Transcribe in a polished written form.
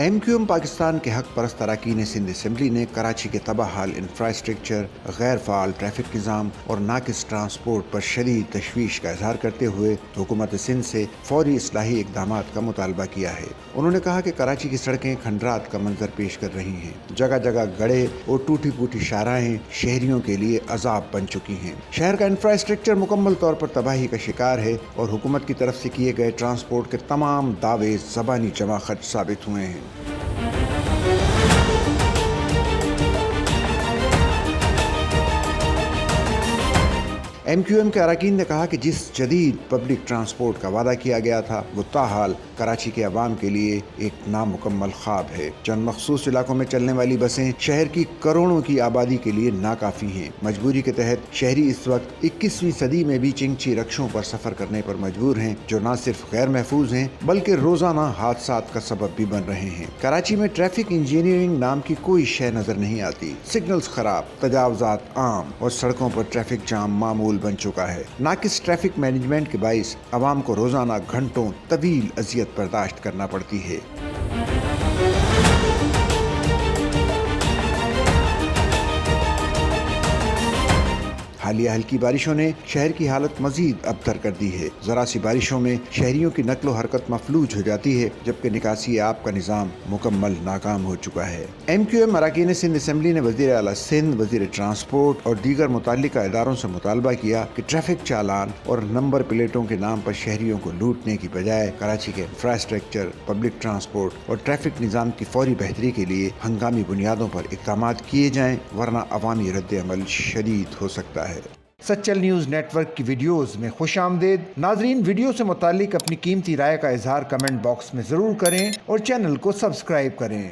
MQM Pakistan کے حق پرست اراکین سندھ اسمبلی نے کراچی کے تباہ حال انفراسٹرکچر، غیر فعال ٹریفک نظام اور ناقص ٹرانسپورٹ پر شدید تشویش کا اظہار کرتے ہوئے حکومت سندھ سے فوری اصلاحی اقدامات کا مطالبہ کیا ہے۔ انہوں نے کہا کہ کراچی کی سڑکیں کھنڈرات کا منظر پیش کر رہی ہیں، جگہ جگہ گڑھے اور ٹوٹی پوٹی شاہراہیں شہریوں کے لیے عذاب بن چکی ہیں۔ شہر کا انفراسٹرکچر مکمل طور پر تباہی کا شکار ہے اور حکومت کی طرف سے کیے گئے ٹرانسپورٹ کے تمام دعوے زبانی جمع خرچ ثابت ہوئے ہیں۔ MQM کے اراکین نے کہا کہ جس جدید پبلک ٹرانسپورٹ کا وعدہ کیا گیا تھا وہ تاحال کراچی کے عوام کے لیے ایک نامکمل خواب ہے۔ چند مخصوص علاقوں میں چلنے والی بسیں شہر کی کروڑوں کی آبادی کے لیے ناکافی ہیں۔ مجبوری کے تحت شہری اس وقت 21ویں صدی میں بھی چنگچی رکشوں پر سفر کرنے پر مجبور ہیں، جو نہ صرف غیر محفوظ ہیں بلکہ روزانہ حادثات کا سبب بھی بن رہے ہیں۔ کراچی میں ٹریفک انجینئرنگ نام کی کوئی شے نظر نہیں آتی۔ سگنلز خراب، تجاوزات عام اور سڑکوں پر ٹریفک جام معمول بن چکا ہے۔ ناقص ٹریفک مینجمنٹ کے باعث عوام کو روزانہ گھنٹوں طویل اذیت برداشت کرنا پڑتی ہے۔ حالیہ ہلکی بارشوں نے شہر کی حالت مزید ابتر کر دی ہے۔ ذرا سی بارشوں میں شہریوں کی نقل و حرکت مفلوج ہو جاتی ہے، جبکہ نکاسی آب کا نظام مکمل ناکام ہو چکا ہے۔ MQM اراکین سندھ اسمبلی نے وزیر اعلیٰ سندھ، وزیر ٹرانسپورٹ اور دیگر متعلقہ اداروں سے مطالبہ کیا کہ ٹریفک چالان اور نمبر پلیٹوں کے نام پر شہریوں کو لوٹنے کی بجائے کراچی کے انفراسٹرکچر، پبلک ٹرانسپورٹ اور ٹریفک نظام کی فوری بہتری کے لیے ہنگامی بنیادوں پر اقدامات کیے جائیں، ورنہ عوامی رد عمل شدید ہو سکتا ہے۔ سچل نیوز نیٹ ورک کی ویڈیوز میں خوش آمدید۔ ناظرین، ویڈیو سے متعلق اپنی قیمتی رائے کا اظہار کمنٹ باکس میں ضرور کریں اور چینل کو سبسکرائب کریں۔